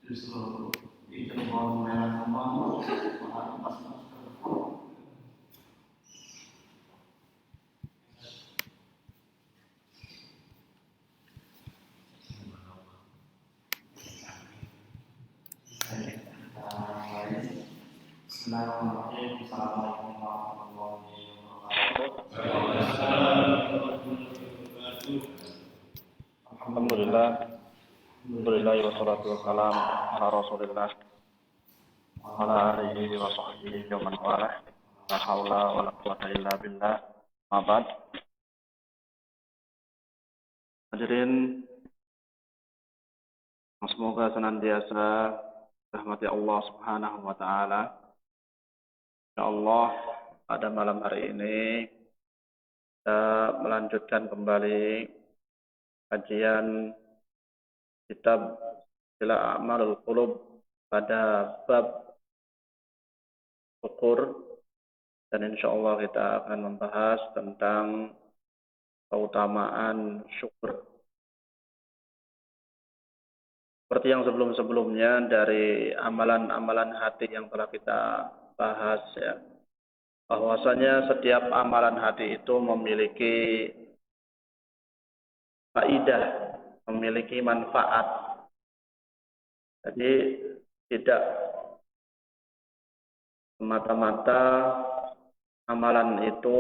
Justru itu mau merah kembang, pas Assalamualaikum warahmatullahi wabarakatuh. Alhamdulillah wassalatu wassalam ala Rasulillah wa ala alihi wa sahbihi wa man walah. La haula wa la quwwata illa billah. Mabad. Hadirin, semoga senantiasa rahmati Allah Subhanahu wa taala. Ya Allah, pada malam hari ini kita melanjutkan kembali kajian kitab Sila A'malul Qulub pada bab syukur, dan insyaallah kita akan membahas tentang keutamaan syukur. Seperti yang sebelum-sebelumnya dari amalan-amalan hati yang telah kita bahas, ya, bahwasanya setiap amalan hati itu memiliki faidah, memiliki manfaat. Jadi tidak semata-mata amalan itu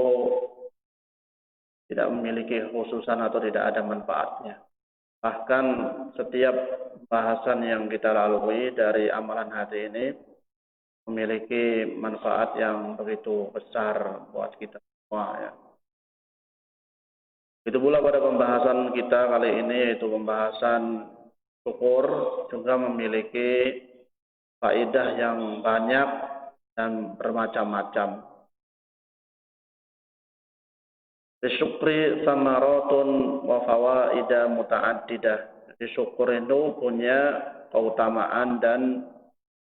tidak memiliki khususan atau tidak ada manfaatnya. Bahkan setiap bahasan yang kita lalui dari amalan hati ini memiliki manfaat yang begitu besar buat kita semua, ya. Itu pula pada pembahasan kita kali ini, yaitu pembahasan syukur, juga memiliki faedah yang banyak dan bermacam-macam. Syukri samaratun wa fawaida muta'addidah. Jadi syukur itu punya keutamaan dan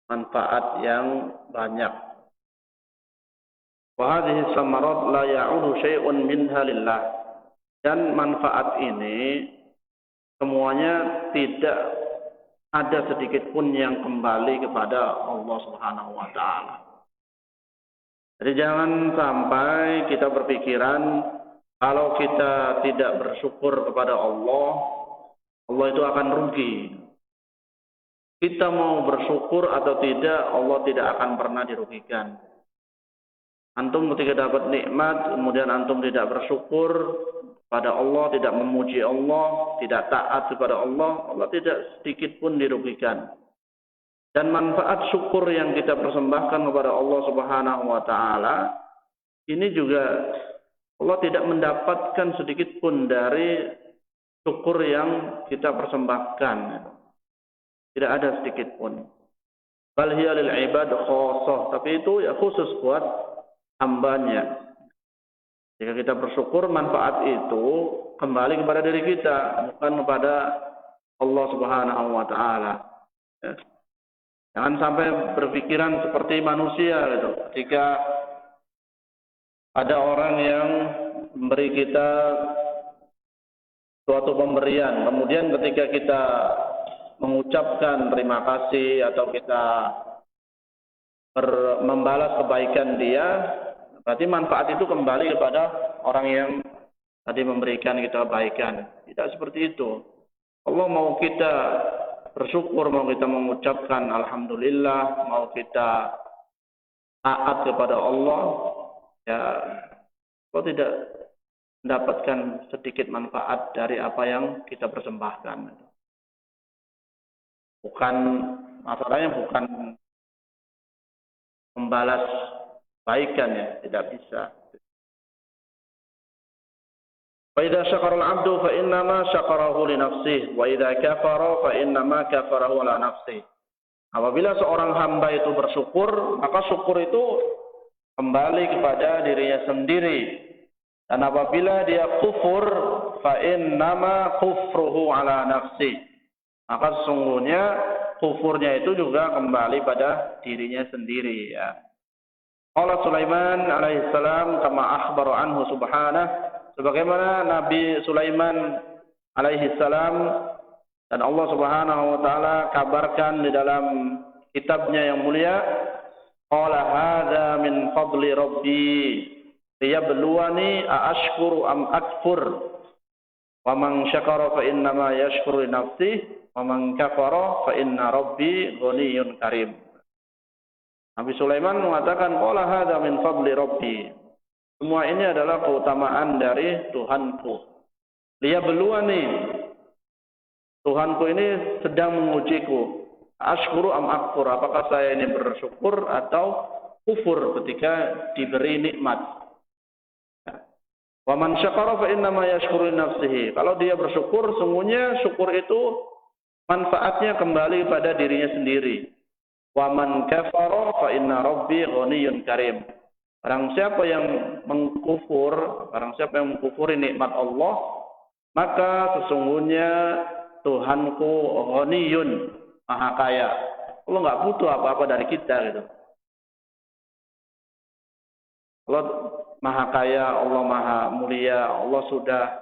manfaat yang banyak. Wa hadhihi samarat la ya'udu syai'un minha lillah. Dan manfaat ini semuanya tidak ada sedikit pun yang kembali kepada Allah Subhanahu wa taala. Jadi jangan sampai kita berpikiran kalau kita tidak bersyukur kepada Allah, Allah itu akan rugi. Kita mau bersyukur atau tidak, Allah tidak akan pernah dirugikan. Antum ketika dapat nikmat, kemudian antum tidak bersyukur pada Allah, tidak memuji Allah, tidak taat kepada Allah, Allah tidak sedikit pun dirugikan. Dan manfaat syukur yang kita persembahkan kepada Allah Subhanahu wa taala ini juga Allah tidak mendapatkan sedikit pun dari syukur yang kita persembahkan. Tidak ada sedikit pun. Bal hiya lil ibad khassah, tapi itu ya khusus buat hambanya. Jika kita bersyukur, manfaat itu kembali kepada diri kita, bukan kepada Allah Subhanahu wa taala. Ya. Jangan sampai berpikiran seperti manusia gitu. Ketika ada orang yang memberi kita suatu pemberian, kemudian ketika kita mengucapkan terima kasih atau kita membalas kebaikan dia, berarti manfaat itu kembali kepada orang yang tadi memberikan kita kebaikan. Tidak seperti itu. Allah mau kita bersyukur, mau kita mengucapkan alhamdulillah, mau kita taat kepada Allah, ya Allah tidak mendapatkan sedikit manfaat dari apa yang kita persembahkan. Bukan, masalahnya bukan membalas kebaikan, ya, tidak bisa. Wa idza syakara al-'abdu fa innama syakarahu li nafsihi wa idza kafara fa innama kafarahu ala nafsihi. Apabila seorang hamba itu bersyukur, maka syukur itu kembali kepada dirinya sendiri. Dan apabila dia kufur, fa innama kufruhu ala nafsihi. Maka sesungguhnya kufurnya itu juga kembali pada dirinya sendiri, ya. Allah Sulaiman alaihissalam kama akhbara anhu subhanahu, sebagaimana Nabi Sulaiman alaihissalam Dan Allah Subhanahu wa taala kabarkan di dalam kitabnya yang mulia, qala hadza min fadli rabbi liyabluwani aashkuru am akfur wa man syakara fa innama yashkuru li nafsihi wa man kafara fa inna rabbi ghaniyyun karim. Nabi Sulaiman mengatakan qala hadza min fadli rabbi. Semua ini adalah keutamaan dari Tuhanku. Liyabluwani, Tuhanku ini sedang mengujiku. Ashkuru am akfur, apakah saya ini bersyukur atau kufur ketika diberi nikmat. Wa man syakara fa innama yashkuru li nafsihi. Kalau dia bersyukur, sungguhnya syukur itu manfaatnya kembali pada dirinya sendiri. Wa man kafara fa inna rabbi ghaniyyun karim. Barang siapa yang mengkufuri nikmat Allah, maka sesungguhnya Tuhanku ghaniyun, maha kaya. Allah nggak butuh apa-apa dari kita gitu. Allah maha kaya, Allah maha mulia, Allah sudah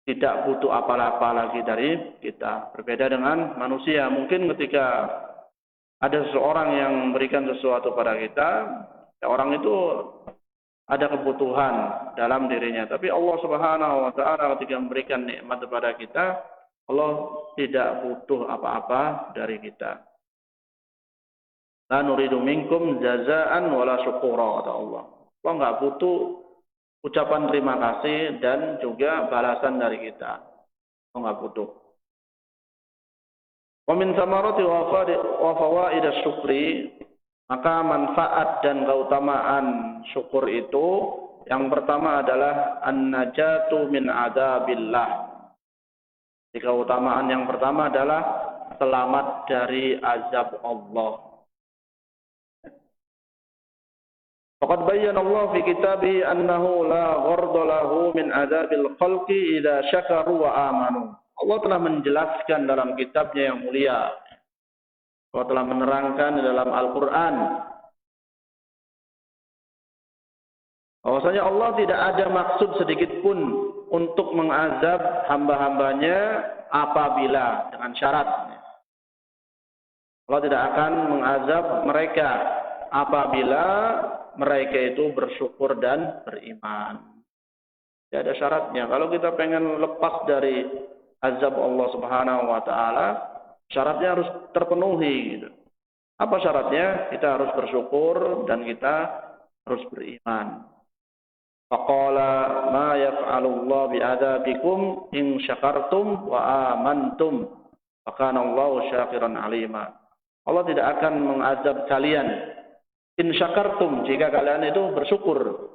tidak butuh apa-apa lagi dari kita. Berbeda dengan manusia, mungkin ketika ada seseorang yang memberikan sesuatu pada kita, ya orang itu ada kebutuhan dalam dirinya. Tapi Allah Subhanahu wa taala ketika memberikan nikmat kepada kita, Allah tidak butuh apa-apa dari kita. La nuridu minkum jazaan wala syukura, kata Allah. Allah enggak butuh ucapan terima kasih dan juga balasan dari kita. Allah enggak butuh. Wa min thamarati wa fawaid asy-syukri, maka manfaat dan keutamaan syukur itu yang pertama adalah an-najatu min adzabillah. Keutamaan yang pertama adalah selamat dari azab Allah. Faqad bayyana Allah fi kitabih annahu la gharda lahu min adzabil khalqi idza syakaru wa amanu. Allah telah menjelaskan dalam kitabnya yang mulia. Allah telah menerangkan di dalam Al-Quran bahwasanya Allah tidak ada maksud sedikit pun untuk mengazab hamba-hambanya apabila dengan syarat. Allah tidak akan mengazab mereka apabila mereka itu bersyukur dan beriman. Tidak ada syaratnya. Kalau kita pengen lepas dari azab Allah Subhanahu wa taala, syaratnya harus terpenuhi gitu. Apa syaratnya? Kita harus bersyukur dan kita harus beriman. Faqala ma yaf'alullahu bi'adabikum in syakartum wa amantum wa kana Allahu syakiran alima. Allah tidak akan mengazab kalian in syakartum jika kalian itu bersyukur.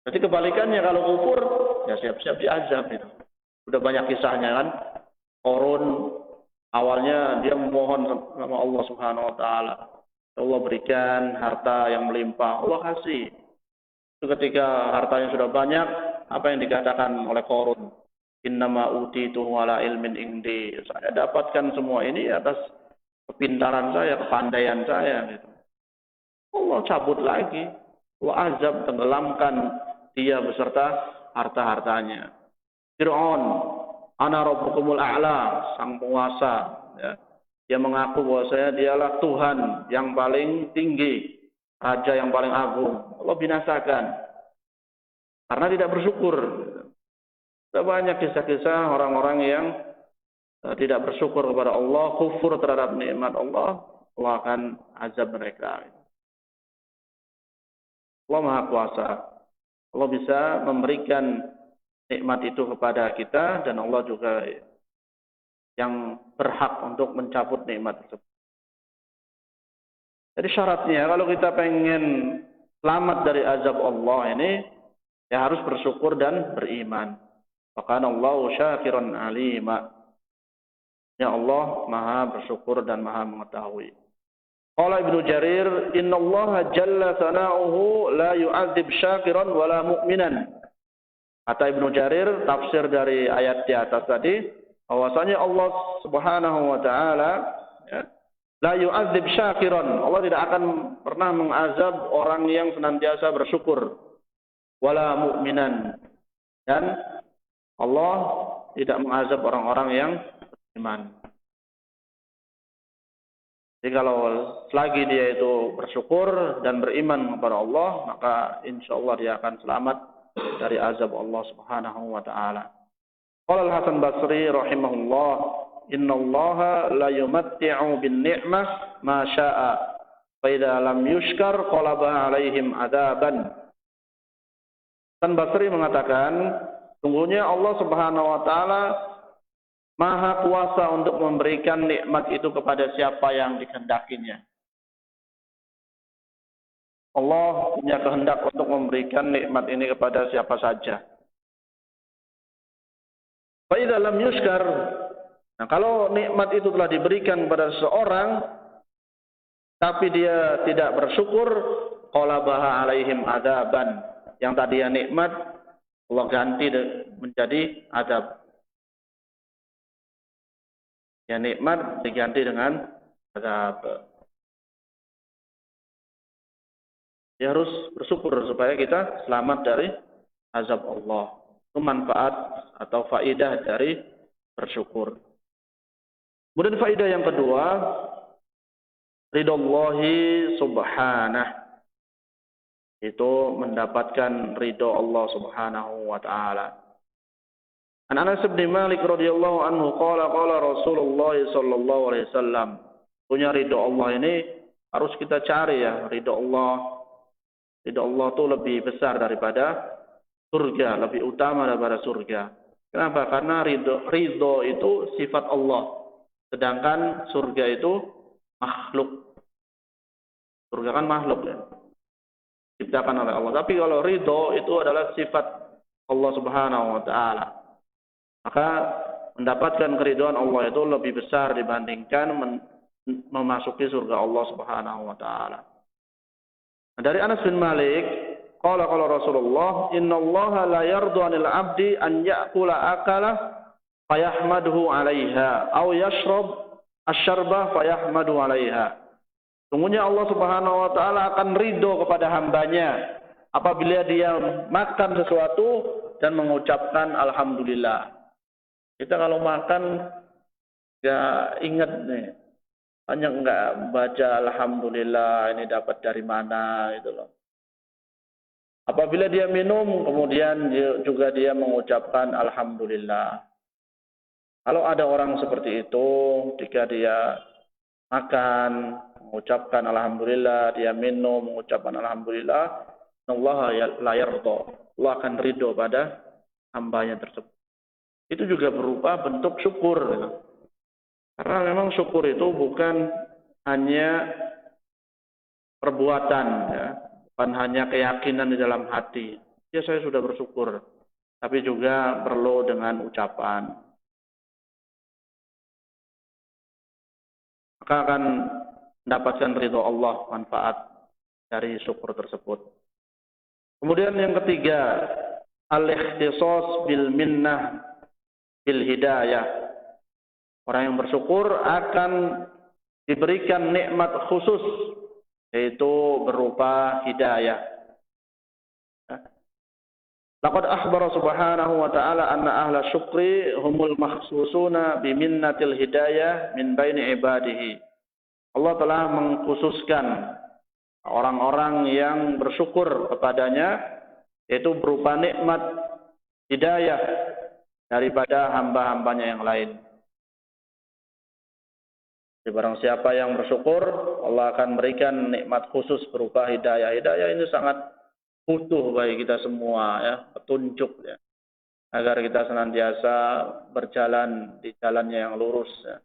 Jadi kebalikannya, kalau kufur ya siap-siap diazab itu. Sudah banyak kisahnya kan. Qarun awalnya dia memohon sama Allah Subhanahu wa taala. Allah berikan harta yang melimpah, Allah kasih. Ketika hartanya sudah banyak, apa yang dikatakan oleh Qarun? Innama utituhu ala ilmin indi. Saya dapatkan semua ini atas kepintaran saya, kepandaian saya gitu. Allah cabut lagi, Allah azab, tenggelamkan dia beserta harta-hartanya. Fir'aun, ana rabbukumul a'la, sang penguasa, ya. Dia mengaku bahwasanya dialah Tuhan yang paling tinggi, raja yang paling agung. Allah binasakan karena tidak bersyukur. Ada banyak kisah-kisah orang-orang yang tidak bersyukur kepada Allah, kufur terhadap nikmat Allah, Allah akan azab mereka. Allah Maha Kuasa. Allah bisa memberikan nikmat itu kepada kita, dan Allah juga yang berhak untuk mencabut nikmat tersebut. Jadi syaratnya kalau kita pengen selamat dari azab Allah ini, ya harus bersyukur dan beriman. Maka Allah syakiran alima. Ya Allah Maha bersyukur dan Maha mengetahui. Qala Ibnu Jarir, "Inna Allah jalla sana'uhu la yu'adzib syakiran wala mu'minan." Kata Ibnu Jarir, tafsir dari ayat di atas tadi, bahwasanya Allah Subhanahu wa taala ya, la yu'adzib syakiran. Allah tidak akan pernah mengazab orang yang senantiasa bersyukur, wala mu'minan. Dan Allah tidak mengazab orang-orang yang iman. Jadi kalau selagi dia itu bersyukur dan beriman kepada Allah, maka insya Allah dia akan selamat dari azab Allah Subhanahu wa taala. Qala Al-Hasan Basri rahimahullah, "Innallaha la yumatti'u bin ni'mah ma syaa, fa idza lam yushkar qalaba 'alaihim adzaban." Hasan Basri mengatakan, sungguhnya Allah Subhanahu wa taala Maha kuasa untuk memberikan nikmat itu kepada siapa yang dikehendakinya. Allah punya kehendak untuk memberikan nikmat ini kepada siapa saja. Fa idza lam yushkar, nah kalau nikmat itu telah diberikan kepada seseorang tapi dia tidak bersyukur, qalabaha alaihim adzaban. Yang tadinya nikmat Allah ganti menjadi azab. Ya, nikmat diganti dengan azab. Ya, harus bersyukur supaya kita selamat dari azab Allah. Itu manfaat atau faidah dari bersyukur. Kemudian faidah yang kedua, ridallahi subhanah. Itu mendapatkan ridho Allah Subhanahu wa taala. An Anas bin Malik radhiyallahu anhu qala Rasulullah sallallahu alaihi wasallam, punya ridho Allah ini harus kita cari ya, ridho Allah. Ridho Allah itu lebih besar daripada surga, lebih utama daripada surga. Kenapa? Karena ridho itu sifat Allah. Sedangkan surga itu makhluk. Surga kan makhluk ya, diciptakan oleh Allah. Tapi kalau ridho itu adalah sifat Allah Subhanahu wa taala. Maka mendapatkan keridhaan Allah itu lebih besar dibandingkan memasuki surga Allah Subhanahu wa taala. Dari Anas bin Malik, qala Rasulullah, "Innallaha la yardu 'anil 'abdi an ya'kula akalah fayahmaduhu 'alaiha aw yashrab asy-syarba fayahmadu 'alaiha." Sungguhnya Allah Subhanahu wa taala akan ridho kepada hambanya apabila dia makan sesuatu dan mengucapkan alhamdulillah. Kita kalau makan nggak ingat nih, hanya nggak baca alhamdulillah ini dapat dari mana itu loh. Apabila dia minum, kemudian juga dia mengucapkan alhamdulillah. Kalau ada orang seperti itu, jika dia makan mengucapkan alhamdulillah, dia minum mengucapkan alhamdulillah, Allah la yarda, Allah akan ridho pada hambanya tersebut. Itu juga berupa bentuk syukur. Karena memang syukur itu bukan hanya perbuatan, ya, bukan hanya keyakinan di dalam hati. Ya, saya sudah bersyukur, tapi juga perlu dengan ucapan. Maka akan mendapatkan ridho Allah, manfaat dari syukur tersebut. Kemudian yang ketiga, al-ikhtisas bil minnah bil hidayah. Orang yang bersyukur akan diberikan nikmat khusus, yaitu berupa hidayah. Laqad akhbara subhanahu wa ta'ala anna ahla syukri humul makhsusuna biminnatil hidayah min baini ibadihi. Allah telah mengkhususkan orang-orang yang bersyukur kepadanya, yaitu berupa nikmat hidayah daripada hamba-hambanya yang lain. Jadi barang siapa yang bersyukur, Allah akan berikan nikmat khusus berupa hidayah. Hidayah ini sangat butuh bagi kita semua, ya, petunjuk, ya, agar kita senantiasa berjalan di jalannya yang lurus. Ya.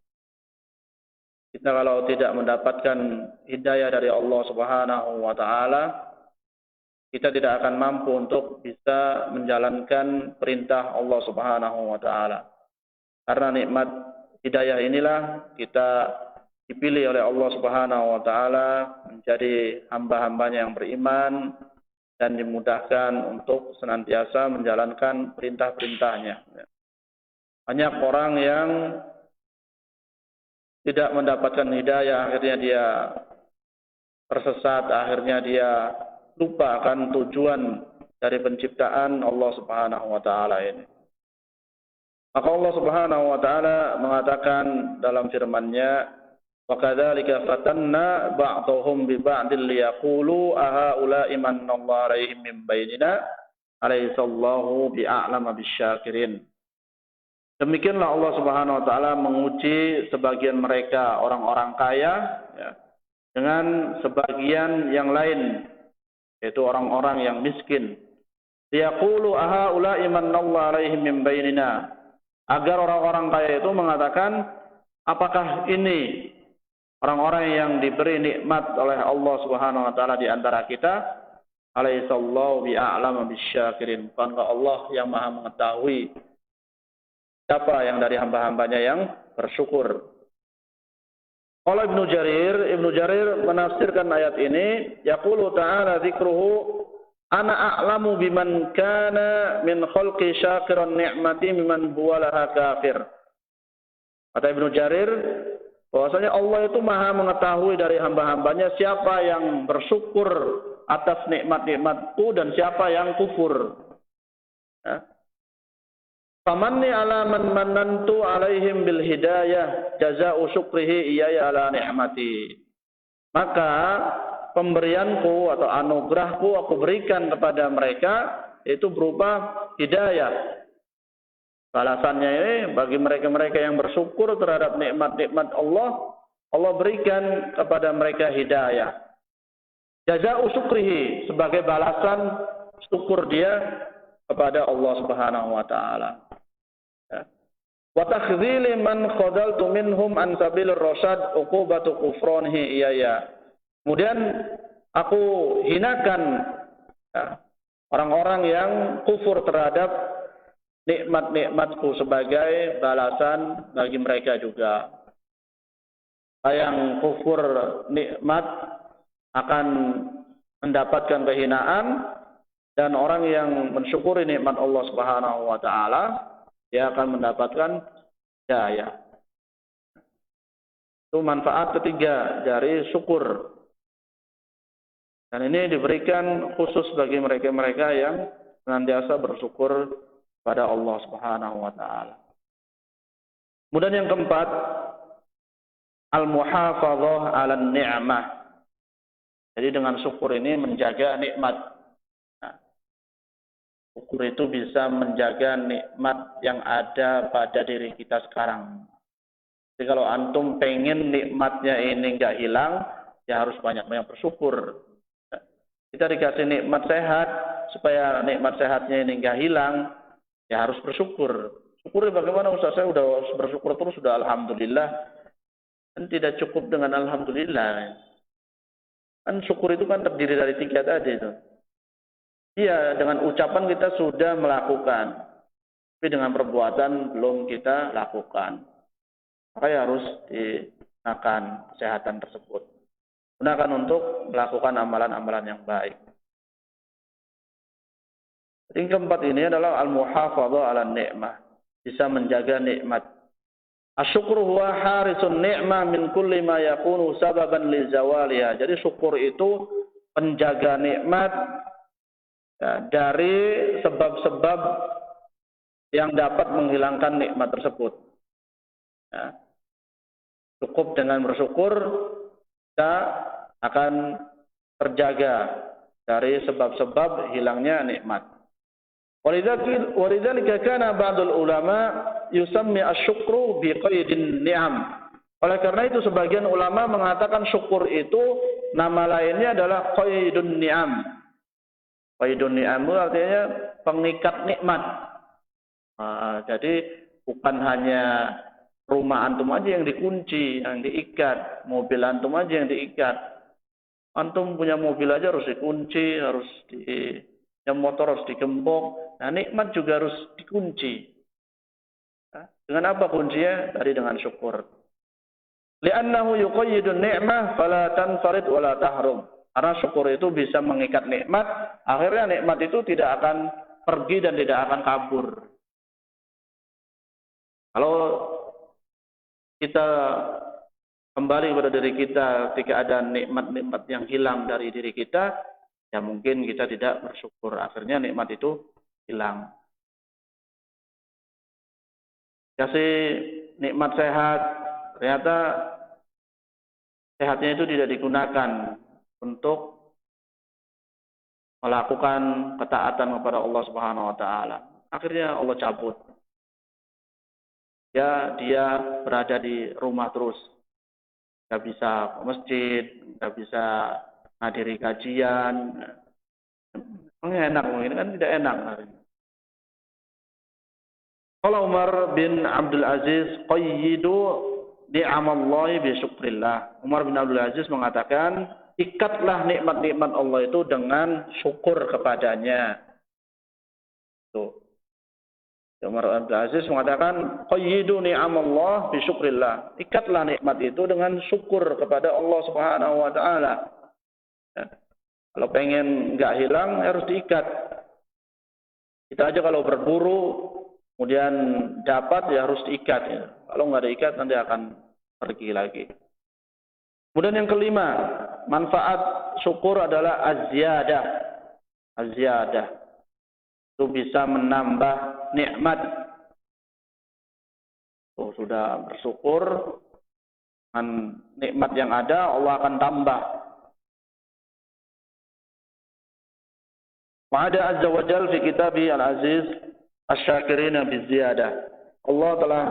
Kita kalau tidak mendapatkan hidayah dari Allah Subhanahu wa taala, kita tidak akan mampu untuk bisa menjalankan perintah Allah Subhanahu wa taala. Karena nikmat hidayah inilah kita dipilih oleh Allah Subhanahu wa taala menjadi hamba-hambanya yang beriman dan dimudahkan untuk senantiasa menjalankan perintah-perintahnya. Banyak orang yang tidak mendapatkan hidayah, akhirnya dia tersesat, akhirnya dia lupa akan tujuan dari penciptaan Allah Subhanahu wa taala ini. Maka Allah Subhanahu wa taala mengatakan dalam firman-Nya, "Wa kadzalika fatanna ba'dahum bi ba'dil liyaqulu ahaula'i manallahu 'alaihim min bainina alaysallahu bi'a'lama bisyakirin." Demikianlah Allah Subhanahu wa taala menguji sebagian mereka orang-orang kaya ya, dengan sebagian yang lain, yaitu orang-orang yang miskin. Liyaqulu ahaula'i manallahu 'alaihim min bainina. Agar orang-orang kaya itu mengatakan, apakah ini orang-orang yang diberi nikmat oleh Allah Subhanahu wa taala di antara kita? Alaysallahu bi'a'lama bisyakirin. Bukankah Allah yang Maha mengetahui siapa yang dari hamba-hambanya yang bersyukur? Qala Ibnu Jarir menafsirkan ayat ini, yaqulu ta'ala dzikruhu ana a'lamu biman kana min khalqi syakiran ni'mati mimman huwa laha kafir. Kata Ibnu Jarir, bahwasanya Allah itu Maha mengetahui dari hamba-hambanya siapa yang bersyukur atas nikmat-nikmatku dan siapa yang kufur. Ya. Famanni ala man manantu alaihim bil hidayah jazaa'u syukrihi iyaya ala ni'mati. Maka pemberianku atau anugerahku aku berikan kepada mereka itu berupa hidayah. Balasannya ini bagi mereka-mereka yang bersyukur terhadap nikmat-nikmat Allah, Allah berikan kepada mereka hidayah. Jazaa'u syukrihi, sebagai balasan syukur dia kepada Allah Subhanahu wa taala. Wa takhdhili man khadaltu minhum an sabilir rasyad uqubatu kufranihi iyaya. Kemudian aku hinakan orang-orang yang kufur terhadap nikmat-nikmatku sebagai balasan bagi mereka juga. Yang kufur nikmat akan mendapatkan kehinaan, dan orang yang mensyukuri nikmat Allah Subhanahu wa taala dia akan mendapatkan hidayah. Itu manfaat ketiga dari syukur. Dan ini diberikan khusus bagi mereka-mereka yang senantiasa bersyukur pada Allah Subhanahu wa taala. Kemudian yang keempat, al-muhafadzah 'alan ni'mah. Jadi dengan syukur ini menjaga nikmat. Nah, syukur itu bisa menjaga nikmat yang ada pada diri kita sekarang. Jadi kalau antum pengen nikmatnya ini enggak hilang, ya harus banyak-banyak bersyukur. Kita dikasih nikmat sehat, supaya nikmat sehatnya ini enggak hilang, ya harus bersyukur. Syukur bagaimana Ustaz? Saya sudah bersyukur terus, sudah alhamdulillah. Dan tidak cukup dengan alhamdulillah. Kan syukur itu kan terdiri dari 3 tadi itu. Iya, dengan ucapan kita sudah melakukan, tapi dengan perbuatan belum kita lakukan. Maka harus digunakan kesehatan tersebut. Gunakan untuk melakukan amalan-amalan yang baik. Yang keempat ini adalah al-muhafadzah 'ala ni'mah, bisa menjaga nikmat. Asyukru huwa harisun ni'mah min kulli ma yakunu sababan li zawaliha. Jadi syukur itu penjaga nikmat ya, dari sebab-sebab yang dapat menghilangkan nikmat tersebut. Ya. Cukup dengan bersyukur kita akan terjaga dari sebab-sebab hilangnya nikmat. Walidzalika kana ba'dul ulama yusammi asy-syukru biqaidin ni'am. Oleh karena itu sebagian ulama mengatakan syukur itu nama lainnya adalah qaidun ni'am. Qaidun ni'am itu artinya pengikat nikmat. Jadi bukan hanya rumah antum aja yang dikunci, yang diikat, mobil antum aja yang diikat. Antum punya mobil aja harus dikunci, yang motor harus digembok. Nah, nikmat juga harus dikunci. Dengan apa kuncinya? Tadi dengan syukur. Li'annahu yuqayyidun ni'mah fala tanfarid wa la tahrum. Karena syukur itu bisa mengikat nikmat, akhirnya nikmat itu tidak akan pergi dan tidak akan kabur. Kalau kita kembali kepada diri kita ketika ada nikmat-nikmat yang hilang dari diri kita, ya mungkin kita tidak bersyukur. Akhirnya nikmat itu hilang. Kasih nikmat sehat, ternyata sehatnya itu tidak digunakan untuk melakukan ketaatan kepada Allah Subhanahu wa taala. Akhirnya Allah cabut. Ya, dia berada di rumah terus. Nggak bisa ke masjid, nggak bisa hadiri kajian. Enak, mungkin kan tidak enak. Kalau Umar bin Abdul Aziz qayyidu ni'amallahi bi syukrillah. Umar bin Abdul Aziz mengatakan, ikatlah nikmat-nikmat Allah itu dengan syukur kepadanya. Tuh. Umar bin Abdul Aziz mengatakan, qayyidu ni'amallah bi syukrillah. Ikatlah nikmat itu dengan syukur kepada Allah Subhanahu wa taala. Ya. Kalau pengen nggak hilang harus diikat. Kita aja kalau berburu kemudian dapat ya harus diikat ya. Kalau nggak diikat nanti akan pergi lagi. Kemudian yang kelima, manfaat syukur adalah az-ziyadah. Az-ziyadah itu bisa menambah nikmat. Sudah bersyukur dengan nikmat yang ada, Allah akan tambah. Wa'ada azza wa jal fi kitabi al-aziz asy-syakirina biziyadah. Allah telah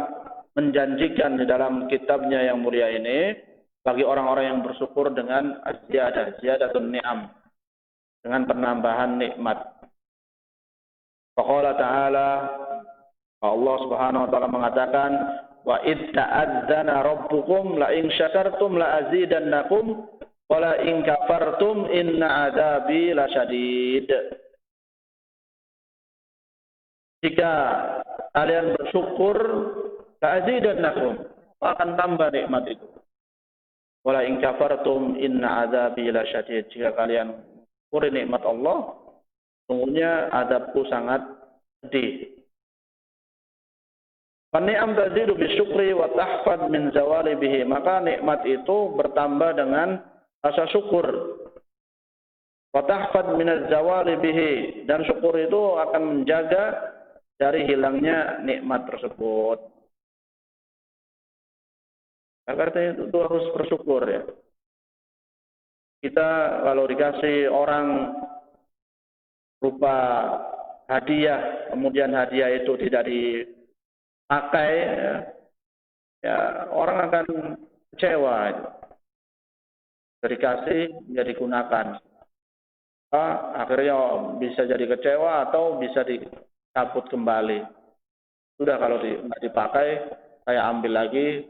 menjanjikan di dalam kitabnya yang mulia ini bagi orang-orang yang bersyukur dengan az-ziyadah, ziyadatun ni'am, dengan penambahan nikmat. Faqala ta'ala, Allah Subhanahu wa taala mengatakan, wa id ta'adzana rabbukum la in syakartum la azidannakum wa la in kafartum inna adzabi lasyadid. Jika kalian bersyukur, la'azidannakum, akan tambah nikmat itu. Wala in kafartum inna adzabi lasyadid. Jika kalian syukuri nikmat Allah, sungguhnya azabku sangat pedih. Ni'am tazidu bisyukri wa tahfad min zawali bihi. Maka nikmat itu bertambah dengan rasa syukur. Wa tahfad min zawali bihi, dan syukur itu akan menjaga dari hilangnya nikmat tersebut. Artinya itu harus bersyukur ya. Kita kalau dikasih orang berupa hadiah, kemudian hadiah itu tidak dipakai, ya orang akan kecewa. Dikasih, tidak digunakan. Akhirnya bisa jadi kecewa atau bisa dicabut kembali. Sudah kalau nggak dipakai, saya ambil lagi,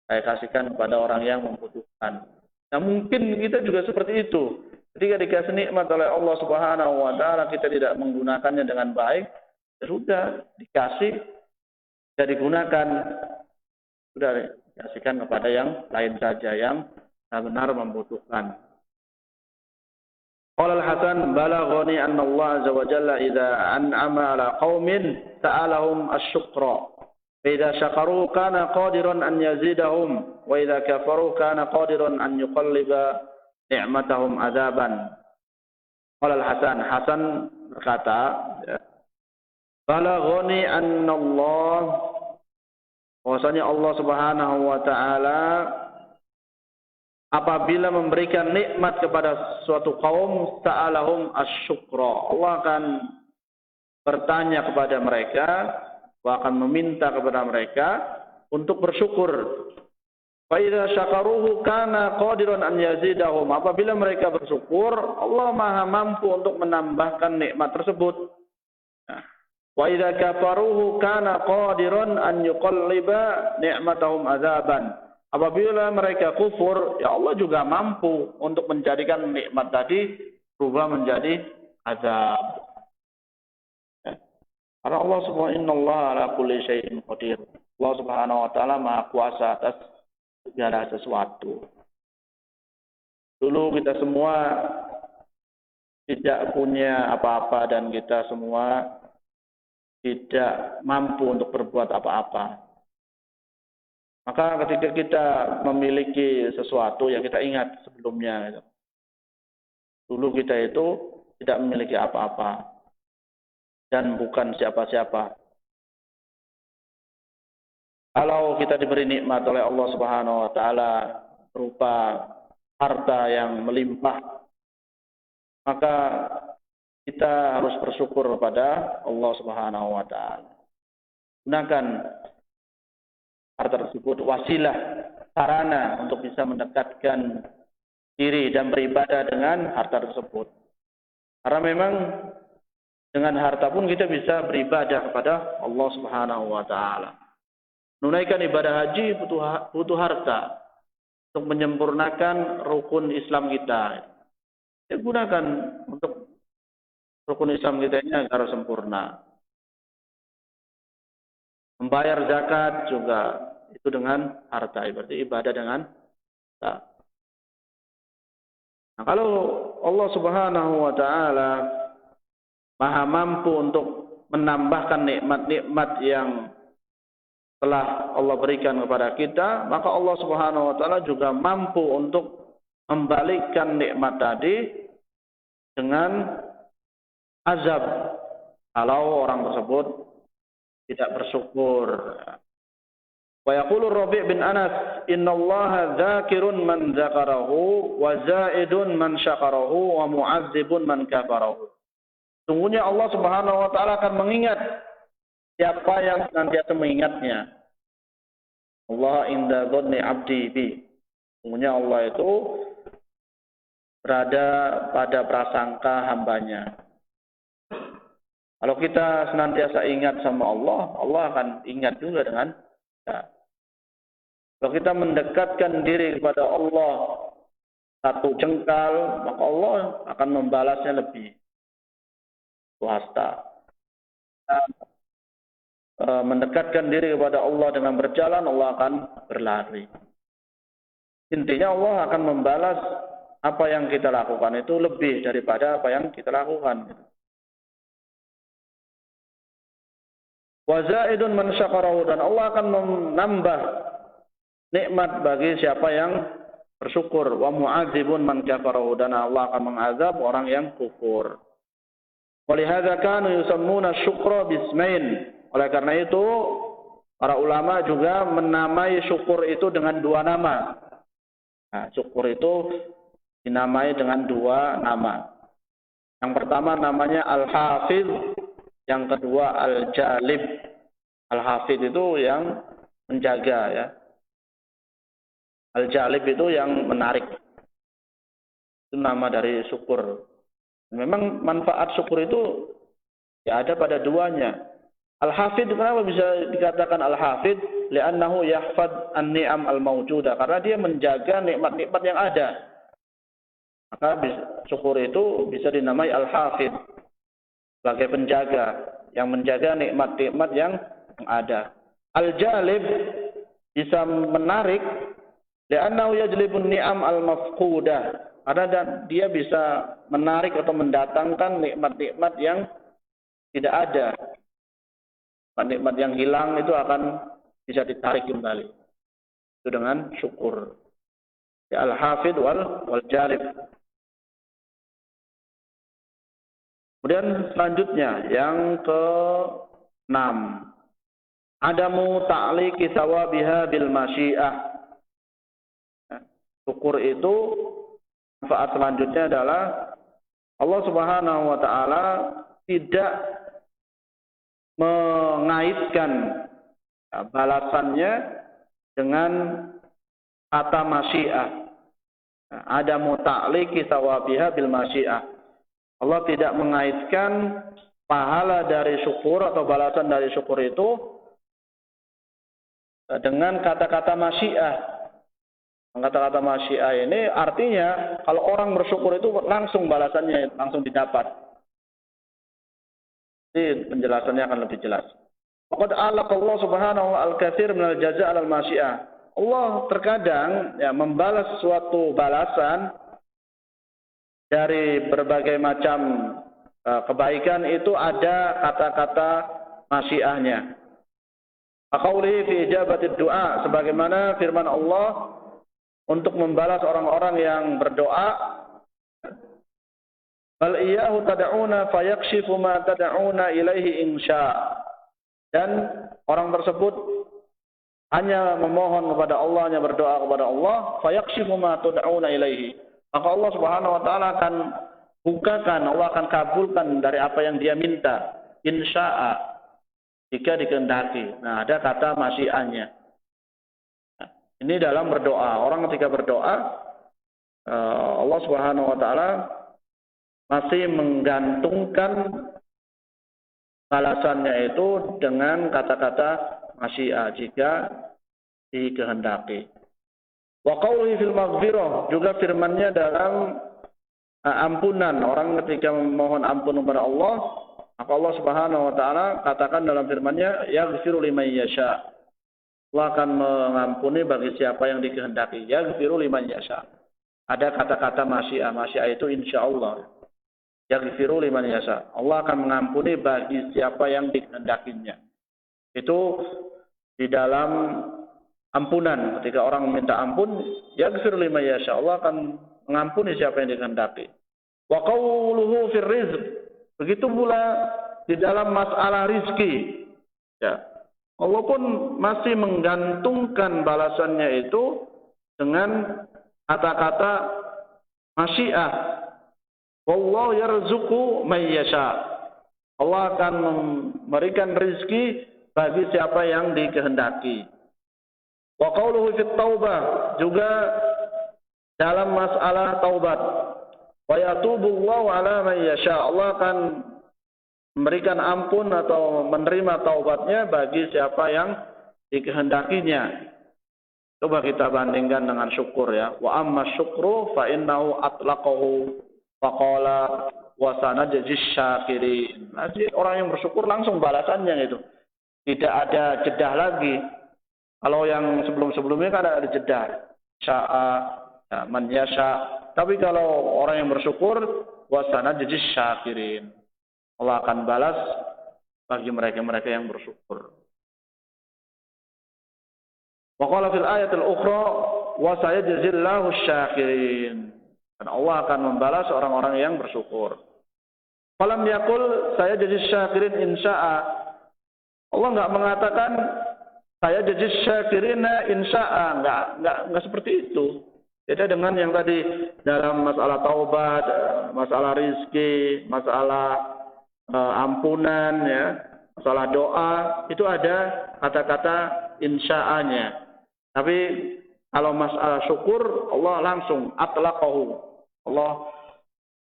saya kasihkan kepada orang yang membutuhkan. Nah mungkin kita juga seperti itu. Ketika dikasih nikmat oleh Allah Subhanahu wa taala, kita tidak menggunakannya dengan baik, ya sudah dikasih, tidak digunakan, sudah dikasihkan kepada yang lain saja yang benar membutuhkan. Qala al-Hasan balaghani anna Allah azza wa jalla idza an'ama ala qaumin sa'alahum asy-syukra. Fa idza syakaru kana qadiran an yazidahum wa idza kafaru kana qadiran an yuqalliba ni'matahum adzaban. Qala al-Hasan, Hasan berkata, balaghani anna Allah, bahwasanya Allah Subhanahu wa taala apabila memberikan nikmat kepada suatu kaum, ta'alahum asy-syukra. Allah akan bertanya kepada mereka, akan meminta kepada mereka untuk bersyukur. Fa idza syakaruhu kana qadiran an yazidahum. Apabila mereka bersyukur, Allah Maha mampu untuk menambahkan nikmat tersebut. Wa idza kafaruhu kana qadiran an yuqalliba ni'matahum adzaban. Apabila mereka kufur, ya Allah juga mampu untuk menjadikan nikmat tadi berubah menjadi azab. Karena Allah subhanahu ala kulli syai'in qadir. Allah Subhanahu wa taala Maha kuasa atas segala sesuatu. Dulu kita semua tidak punya apa-apa dan kita semua tidak mampu untuk berbuat apa-apa. Maka ketika kita memiliki sesuatu yang kita ingat sebelumnya, dulu kita itu tidak memiliki apa-apa dan bukan siapa-siapa. Kalau kita diberi nikmat oleh Allah Subhanahu wa taala berupa harta yang melimpah, maka kita harus bersyukur kepada Allah Subhanahu wa taala. Gunakan harta tersebut wasilah, sarana untuk bisa mendekatkan diri dan beribadah dengan harta tersebut. Karena memang dengan harta pun kita bisa beribadah kepada Allah Subhanahu wa taala. Menunaikan ibadah haji butuh harta untuk menyempurnakan rukun Islam kita. Ya, gunakan untuk rukun Islam kita ini agar sempurna. Membayar zakat juga itu dengan harta, berarti ibadah dengan harta. Nah, kalau Allah Subhanahu wa taala Maha mampu untuk menambahkan nikmat-nikmat yang telah Allah berikan kepada kita, maka Allah Subhanahu wa taala juga mampu untuk membalikkan nikmat tadi dengan azab kalau orang tersebut tidak bersyukur. Wa yaqulu Rabi' bin Anas, "Innallaha dzakirun man dzakarahu wa zaidun man syakarahu wa mu'adzibun man kafarahu." Sungguhnya Allah Subhanahu wa taala akan mengingat siapa yang senantiasa mengingatnya. Allah inda dhanni 'abdi bi. Sungguhnya Allah itu berada pada prasangka hambanya. Kalau kita senantiasa ingat sama Allah, Allah akan ingat juga dengan kita. Kalau kita mendekatkan diri kepada Allah satu jengkal, maka Allah akan membalasnya lebih swasta. Mendekatkan diri kepada Allah dengan berjalan, Allah akan berlari. Intinya Allah akan membalas apa yang kita lakukan itu lebih daripada apa yang kita lakukan. Wa zaidun man syakarahu, dan Allah akan menambah nikmat bagi siapa yang bersyukur. Wa mu'adzibun man kafarahu, dan Allah akan mengazab orang yang kufur. Walihadza kanu yusammuna syukra bismain. Oleh karena itu, para ulama juga menamai syukur itu dengan dua nama. Nah, syukur itu dinamai dengan dua nama. Yang pertama namanya Al-Hafidh, yang kedua Al-Jalib. Al-Hafidh itu yang menjaga, ya. Al-Jalib itu yang menarik. Itu nama dari syukur. Memang manfaat syukur itu ya ada pada duanya. Al-Hafidh, kenapa bisa dikatakan Al-Hafidh? Li'annahu yahfad an-ni'am al-mawjudah. Karena dia menjaga nikmat-nikmat yang ada. Maka syukur itu bisa dinamai Al-Hafidh, sebagai penjaga, yang menjaga nikmat-nikmat yang ada. Al-Jalib bisa menarik, li'annahu yajlibun ni'am al-mafqudah. Karena dia bisa menarik atau mendatangkan nikmat-nikmat yang tidak ada. Nikmat yang hilang itu akan bisa ditarik kembali. Itu dengan syukur. Ya, Al-Hafidh wal Jalib. Kemudian selanjutnya yang ke-6. Adamu ta'liqi thawabiha bil masyiah. Syukur itu manfaat selanjutnya adalah Allah Subhanahu wa taala tidak mengaitkan balasannya dengan kata masyiah. Ada muta'liqi thawabiha bil masyiah. Allah tidak mengaitkan pahala dari syukur atau balasan dari syukur itu dengan kata-kata masyiah. Kata-kata masyiah ini artinya kalau orang bersyukur itu langsung balasannya langsung didapat. Jadi penjelasannya akan lebih jelas. Qad alaqa Allah Subhanahu al-katsir min al-jazaa' al-masyiah. Allah terkadang ya membalas suatu balasan dari berbagai macam kebaikan itu ada kata-kata masyiahnya. Aqaulihi fi ijabati du'a, sebagaimana firman Allah untuk membalas orang-orang yang berdoa, bal iyyahu tad'una fayakshifu ma tad'una ilaihi insya. Dan orang tersebut hanya memohon kepada Allah, hanya berdoa kepada Allah, fayakshifu ma tud'una ilaihi. Maka Allah Subhanahu wa taala akan bukakan, Allah akan kabulkan dari apa yang dia minta. Insya'a, jika dikehendaki. Nah, ada kata masyiannya. Nah, ini dalam berdoa. Orang ketika berdoa, Allah Subhanahu wa taala masih menggantungkan balasannya itu dengan kata-kata masyiah jika dikehendaki. Wa qawlihi fil maghfirah, juga firman-Nya dalam ampunan. Orang ketika memohon ampun kepada Allah, maka Allah Subhanahu wa taala katakan dalam firman-Nya, yaghfiru liman yasha. Allah akan mengampuni bagi siapa yang dikehendaki. Yaghfiru liman yasha. Ada kata-kata masyiah. Masyiah itu insyaallah. Yaghfiru liman yasha. Allah akan mengampuni bagi siapa yang dikehendakinya. Itu di dalam ampunan. Ketika orang minta ampun, yaghfiru liman yasha. Allah akan mengampuni siapa yang dikehendaki. Wa qawluhu fir rizq. Begitu pula di dalam masalah rizki. Ya. Allah pun masih menggantungkan balasannya itu dengan kata-kata masyiah. Wallahu yarzuqu may yasha. Allah akan memberikan rezeki bagi siapa yang dikehendaki. Wa qawluhu fit taubah, juga dalam masalah taubat. Wa yatubullahu ala man yasha. Allah akan memberikan ampun atau menerima taubatnya bagi siapa yang dikehendakinya. Coba kita bandingkan dengan syukur ya. Wa amma syukru fa innahu atlaqahu faqala wa sanajzis syakirin. Jadi orang yang bersyukur langsung balasannya itu. Tidak ada jeda lagi. Kalau yang sebelum-sebelumnya kan ada jeda. Sya'a, ya, man yasha. Tapi kalau orang yang bersyukur, wa sanajzis syakirin. Allah akan balas bagi mereka-mereka yang bersyukur. Wa qala fil ayatil ukhra wa sayajzillahu syakirin. Dan Allah akan membalas orang-orang yang bersyukur. Falam yaqul sayajzis syakirin insya'a. Allah enggak mengatakan sayajzis syakirina insya'a, enggak seperti itu. Beda dengan yang tadi dalam masalah taubat, masalah rizki, masalah ampunan ya, masalah doa, itu ada kata-kata insya'anya. Tapi kalau masalah syukur, Allah langsung atlaqahu. Allah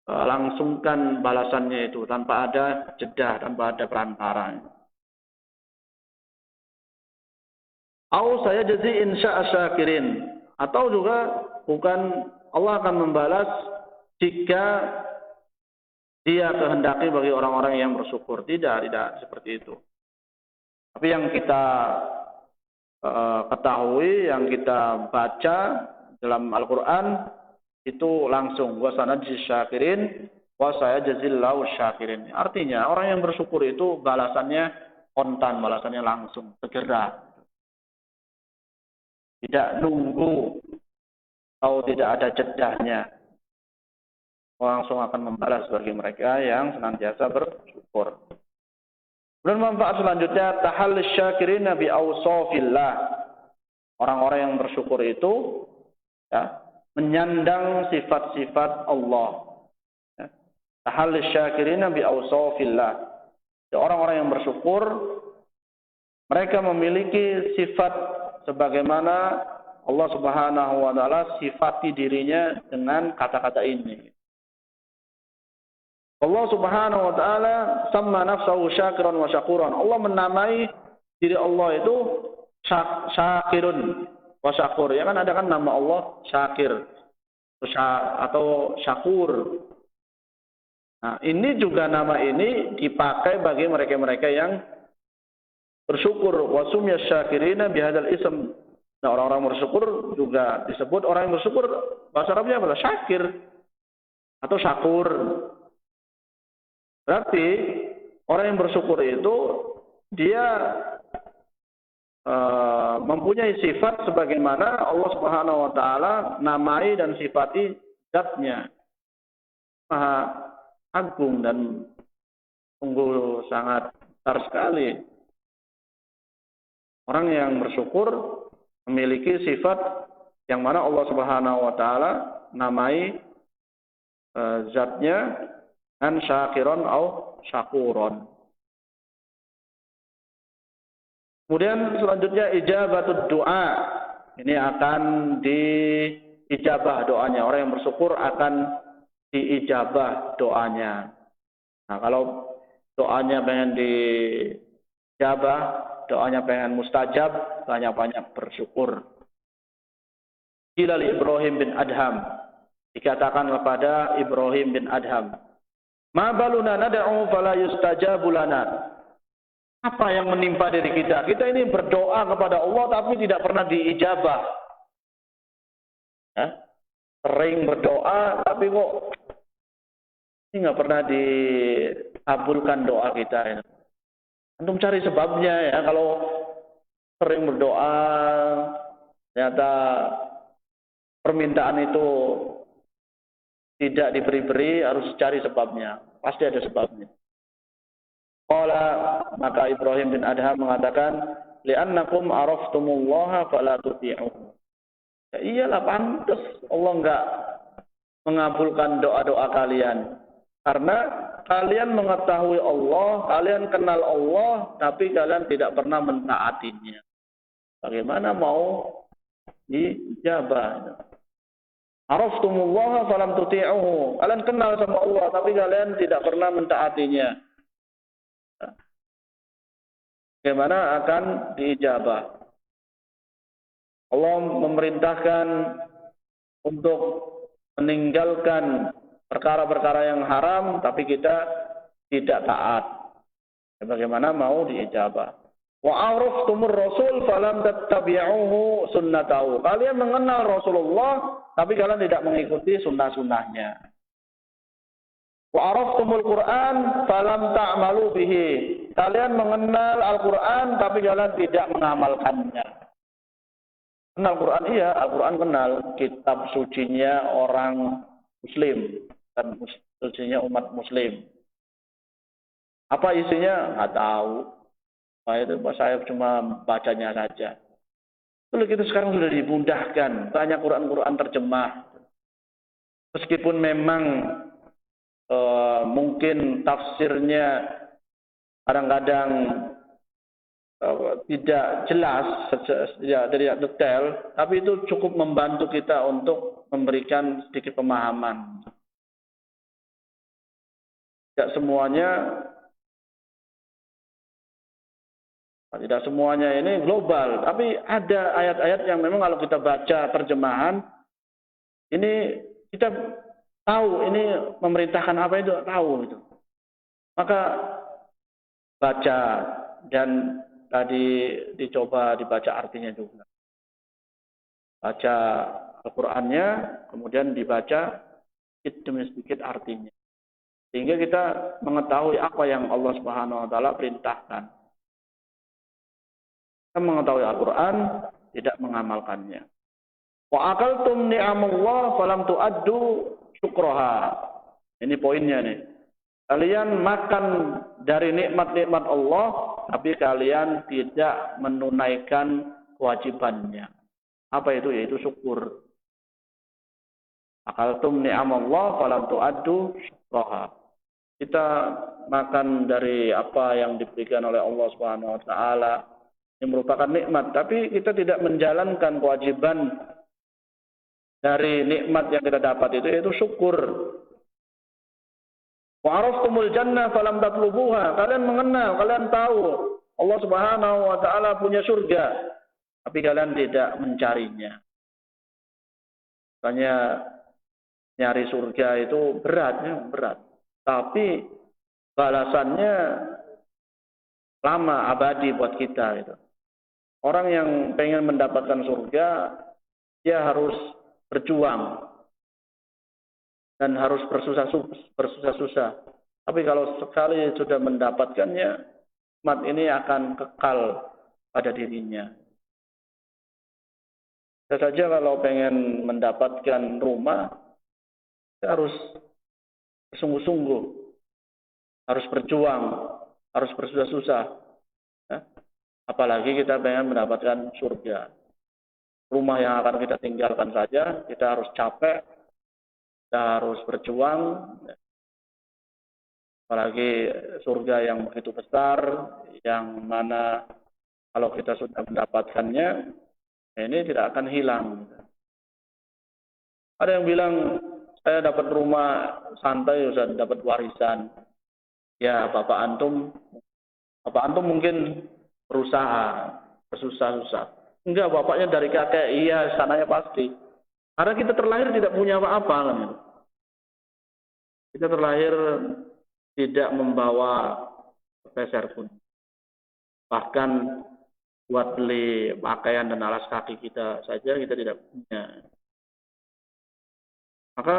langsungkan balasannya itu tanpa ada jeda, tanpa ada perantara. Au saya jazi insya'a syakirin, atau juga bukan Allah akan membalas jika dia kehendaki bagi orang-orang yang bersyukur. Tidak seperti itu. Tapi yang kita ketahui, yang kita baca dalam Al-Quran itu langsung wa sanajzis syakirin wa sayajzillahu syakirin. Artinya orang yang bersyukur itu balasannya kontan, balasannya langsung, segera. Tidak nunggu atau tidak ada jedahnya. Langsung akan membalas bagi mereka yang senantiasa bersyukur. Dan manfaat selanjutnya tahallus syakirin bi awsafillah. Orang-orang yang bersyukur itu ya, menyandang sifat-sifat Allah. Ya. Tahallus syakirin bi awsafillah. Orang-orang yang bersyukur mereka memiliki sifat sebagaimana Allah Subhanahu wa taala sifati dirinya dengan kata-kata ini. Allah Subhanahu wa taala sama nafsahu syakiran wa syakuran. Allah menamai diri Allah itu syakirun wa syakur. Ya kan ada kan nama Allah Syakir atau Syakur. Nah, ini juga nama ini dipakai bagi mereka-mereka yang bersyukur. Wa sumya syakirina bihadzal ism. Nah, orang-orang bersyukur juga disebut orang yang bersyukur bahasa Arabnya adalah syakir atau syakur. Berarti orang yang bersyukur itu dia mempunyai sifat sebagaimana Allah Subhanahu wa taala namai dan sifati zat-Nya. Maha agung dan sungguh sangat besar sekali. Orang yang bersyukur memiliki sifat yang mana Allah Subhanahu wa taala namai zatnya an syakiron au syakuron. Kemudian selanjutnya ijabatud doa. Ini akan diijabah doanya. Orang yang bersyukur akan diijabah doanya. Nah, kalau doanya pengen diijabah, doanya pengen mustajab, banyak-banyak bersyukur. Qila li Ibrahim bin Adham, dikatakan kepada Ibrahim bin Adham, ma baluna nad'u fala yustajabu lana. Apa yang menimpa diri kita? Kita ini berdoa kepada Allah tapi tidak pernah diijabah. Sering berdoa tapi kok ini nggak pernah dikabulkan doa kita. Antum cari sebabnya ya. Kalau sering berdoa ternyata permintaan itu tidak diberi-beri, harus cari sebabnya. Pasti ada sebabnya. Qala, maka Ibrahim bin Adham mengatakan, li'annakum araftumullaha fala tuti'uhu. Ya iyalah, pantas Allah enggak mengabulkan doa-doa kalian. Karena kalian mengetahui Allah, kalian kenal Allah, tapi kalian tidak pernah mentaatinya. Bagaimana mau dijabah? Araftumullaha falam tuti'uhu. Kalian kenal sama Allah, tapi kalian tidak pernah mentaatinya. Bagaimana akan diijabah? Allah memerintahkan untuk meninggalkan perkara-perkara yang haram, tapi kita tidak taat. Bagaimana mau diijabah? Wa araftumur rasul falam tattabi'uhu sunnatahu. Kalian mengenal Rasulullah, tapi kalian tidak mengikuti sunnah-sunnahnya. Wa araftumul Qur'an falam ta'malu bihi. Kalian mengenal Al-Qur'an tapi kalian tidak mengamalkannya. Kenal Quran iya, Al-Qur'an kenal, kitab sucinya orang muslim dan sucinya umat muslim. Apa isinya? Enggak tahu. Saya cuma bacanya saja. Lalu kita sekarang sudah dimudahkan, banyak Quran-Quran terjemah. Meskipun memang mungkin tafsirnya kadang-kadang tidak jelas, tidak detail, tapi itu cukup membantu kita untuk memberikan sedikit pemahaman. Tidak semuanya ini global, tapi ada ayat-ayat yang memang kalau kita baca terjemahan, ini kita tahu ini memerintahkan apa itu, tahu itu. Maka baca, dan tadi dicoba dibaca artinya juga. Baca Al-Qur'annya, kemudian dibaca sedikit demi sedikit artinya. Sehingga kita mengetahui apa yang Allah Subhanahu wa taala perintahkan. Kita mengetahui Al-Qur'an, tidak mengamalkannya. Wa akaltum ni'amallah falam tu'addu syukraha. Ini poinnya nih. Kalian makan dari nikmat-nikmat Allah, tapi kalian tidak menunaikan kewajibannya. Apa itu? Yaitu syukur. Akaltum ni'amallah falam tu'addu syukraha. Kita makan dari apa yang diberikan oleh Allah Subhanahu wa taala. Ini merupakan nikmat, tapi kita tidak menjalankan kewajiban dari nikmat yang kita dapat itu, yaitu syukur. Wa araftumul jannah falam tatlubuha. Kalian mengenal, kalian tahu Allah Subhanahu wa taala punya surga, tapi kalian tidak mencarinya. Makanya nyari surga itu berat. Tapi balasannya lama, abadi buat kita itu. Orang yang pengen mendapatkan surga, dia harus berjuang dan harus bersusah-susah. Tapi kalau sekali sudah mendapatkannya, nikmat ini akan kekal pada dirinya. Bisa saja kalau pengen mendapatkan rumah, kita harus bersungguh-sungguh, harus berjuang, harus bersusah-susah. Apalagi kita pengen mendapatkan surga. Rumah yang akan kita tinggalkan saja, kita harus capek, kita harus berjuang. Apalagi surga yang begitu besar, yang mana kalau kita sudah mendapatkannya, ini tidak akan hilang. Ada yang bilang, saya dapat rumah santai, sudah dapat warisan. Ya, Bapak Antum mungkin berusaha, bersusah-susah. Enggak, bapaknya dari kakek, iya, sananya pasti. Karena kita terlahir tidak punya apa-apa. Kan? Kita terlahir tidak membawa sepeser pun. Bahkan buat beli pakaian dan alas kaki kita saja kita tidak punya. Maka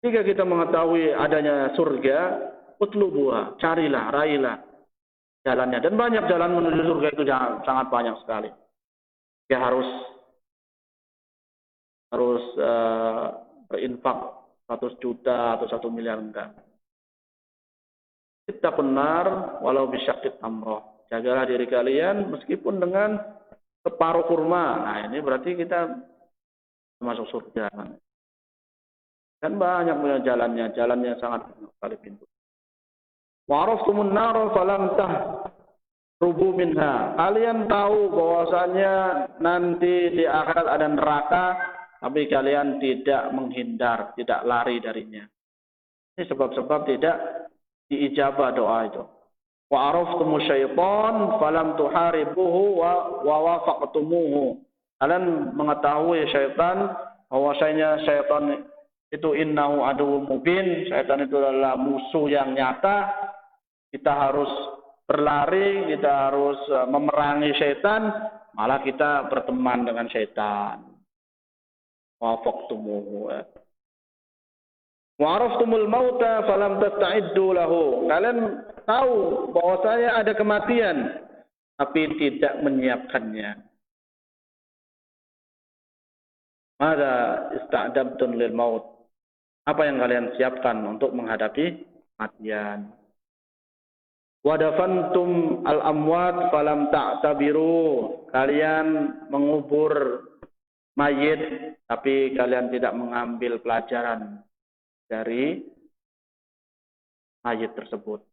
jika kita mengetahui adanya surga, utlubuha, carilah, raihlah jalannya. Dan banyak jalan menuju surga itu sangat banyak sekali. Ya harus berinfak 100 juta atau 1 miliar enggak. Kita benar walau bisyaqit tamroh. Jagalah diri kalian meskipun dengan separuh kurma. Nah, ini berarti kita masuk surga. Dan banyak punya jalannya sangat banyak sekali pintu. Wa'raftumun nar falam tahrubu minha. Kalian tahu bahwasanya nanti di akhirat ada neraka, tapi kalian tidak menghindar, tidak lari darinya. Ini sebab-sebab tidak diijabah doa itu. Wa araftumu syaitan falam tuharibuhu wa wafaqtumuhu. Kalian mengetahui syaitan, bahwasanya syaitan itu innahu aduwwum mubin, syaitan itu adalah musuh yang nyata. Kita harus berlari, kita harus memerangi syaitan, malah kita berteman dengan syaitan. Wafaqtumuhu. Wa'araftumul mauta falam tasta'iddu lahu. Kalian tahu bahwasanya ada kematian tapi tidak menyiapkannya. Mada ista'dabtun lil maut. Apa yang kalian siapkan untuk menghadapi kematian? Wadafantum al amwat falam ta'tabiru. Kalian mengubur mayit tapi kalian tidak mengambil pelajaran dari mayit tersebut.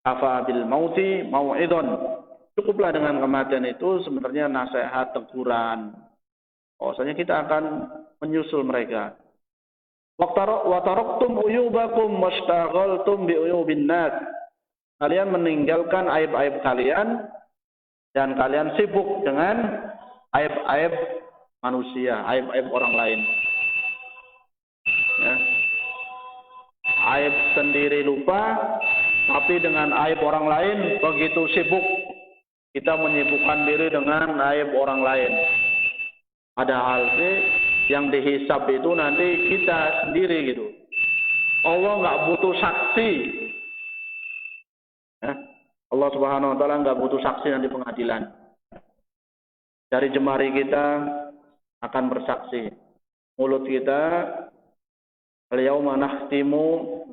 Afa bil mauti mau'idun. Cukuplah dengan kematian itu sebenarnya nasihat, teguran. Bahwasanya kita akan menyusul mereka. Wa taraktum uyubakum washtaghaltum bi uyubin nas. Kalian meninggalkan aib-aib kalian dan kalian sibuk dengan aib-aib manusia, aib-aib orang lain. Ya. Aib sendiri lupa, tapi dengan aib orang lain begitu sibuk. Kita menyibukkan diri dengan aib orang lain. Padahal yang dihisab itu nanti kita sendiri gitu. Allah nggak butuh saksi. Ya. Allah Subhanahu Wa Taala nggak butuh saksi nanti pengadilan. Dari jemari kita akan bersaksi. Mulut kita al-yauma nakhtimu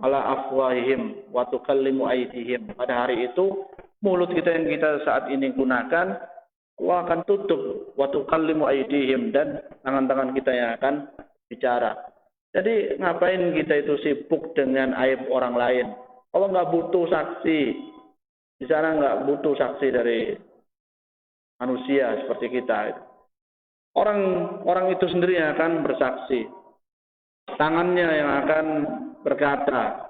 ala afwahihim wa tukallimu aydihim. Pada hari itu mulut kita yang kita saat ini gunakan Allah akan tutup wa tukallimu aydihim dan tangan-tangan kita yang akan bicara. Jadi ngapain kita itu sibuk dengan aib orang lain? Allah nggak butuh saksi. Di sana nggak butuh saksi dari manusia seperti kita. Orang itu sendiri yang akan bersaksi. Tangannya yang akan berkata.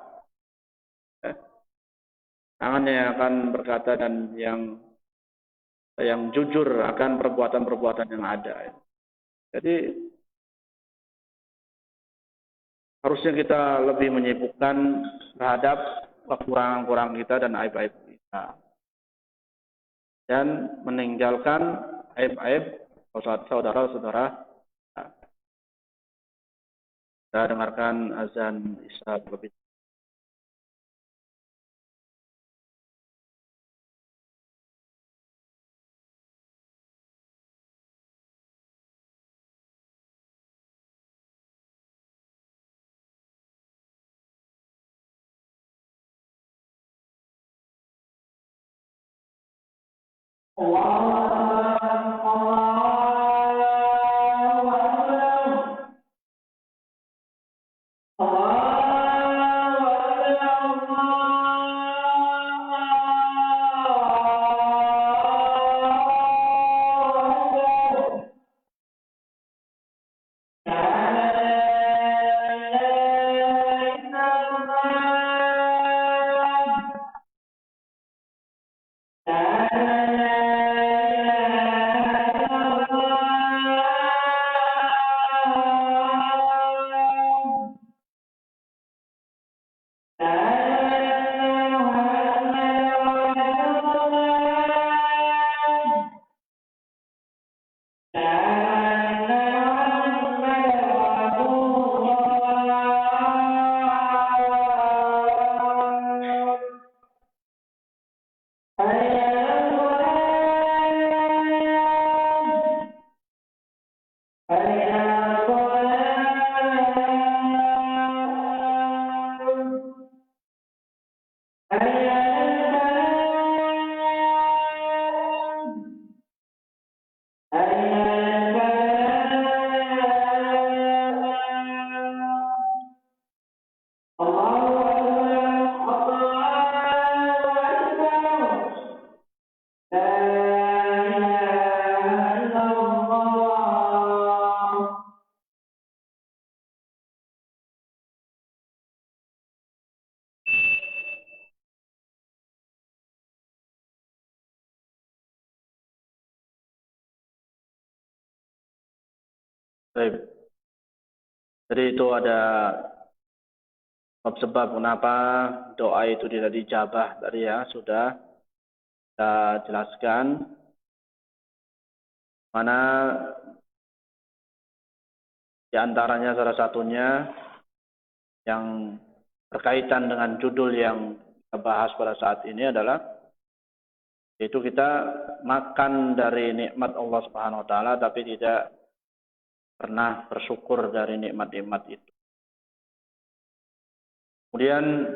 Tangannya yang akan berkata dan yang jujur akan perbuatan-perbuatan yang ada. Jadi harusnya kita lebih menyibukkan terhadap kekurangan-kekurangan kita dan aib-aib kita. Dan meninggalkan aib-aib saudara-saudara. Kita dengarkan azan Isya terlebih Baik. Jadi itu ada sebab kenapa doa itu tidak dijabah tadi ya, sudah kita jelaskan. Mana di antaranya salah satunya yang berkaitan dengan judul yang kita bahas pada saat ini adalah yaitu kita makan dari nikmat Allah Subhanahu wa taala tapi tidak pernah bersyukur dari nikmat-nikmat itu. Kemudian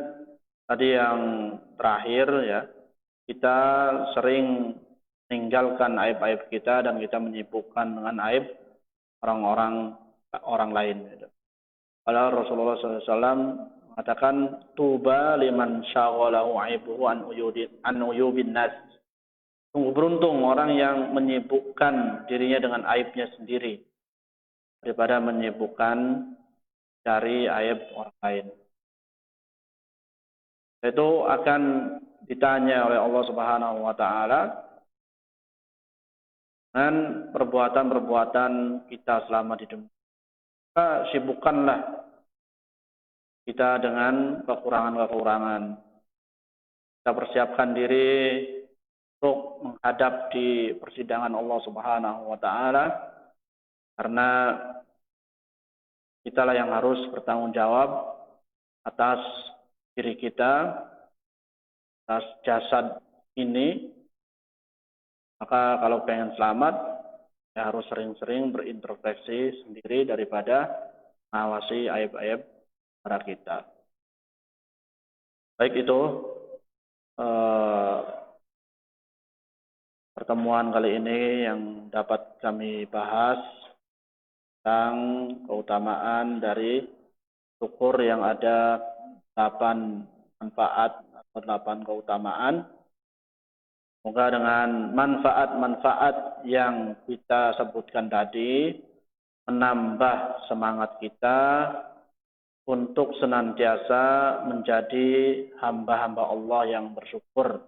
tadi yang terakhir ya, kita sering meninggalkan aib-aib kita dan kita menyibukkan dengan aib orang lain. Kalau Rasulullah SAW mengatakan tuba liman syaghalahu aibuhu an uyubin nas. Sungguh beruntung orang yang menyibukkan dirinya dengan aibnya sendiri daripada menyibukkan dari aib orang lain. Itu akan ditanya oleh Allah Subhanahu wa taala dengan perbuatan-perbuatan kita selama di dunia. Maka sibukkanlah kita dengan kekurangan-kekurangan. Kita persiapkan diri untuk menghadap di persidangan Allah Subhanahu wa taala karena kitalah yang harus bertanggung jawab atas diri kita, atas jasad ini. Maka kalau pengen selamat, ya harus sering-sering berintrospeksi sendiri daripada mengawasi aib-aib pada kita. Baik itu pertemuan kali ini yang dapat kami bahas tentang keutamaan dari syukur yang ada 8 manfaat atau 8 keutamaan. Semoga dengan manfaat-manfaat yang kita sebutkan tadi menambah semangat kita untuk senantiasa menjadi hamba-hamba Allah yang bersyukur.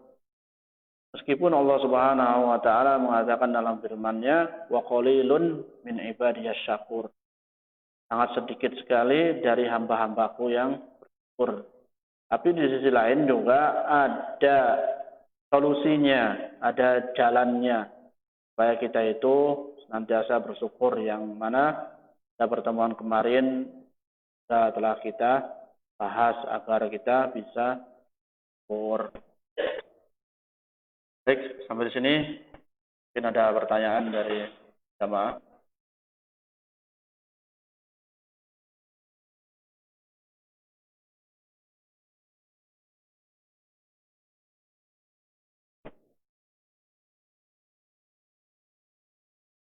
Meskipun Allah Subhanahu wa taala mengatakan dalam firman-Nya, "Wa qalilun min ibadiyasy syakur." Sangat sedikit sekali dari hamba-hambaku yang bersyukur. Tapi di sisi lain juga ada solusinya, ada jalannya supaya kita itu senantiasa bersyukur, yang mana pada pertemuan kemarin telah kita bahas agar kita bisa bersyukur. Baik, sampai di sini. Mungkin ada pertanyaan dari jamaah.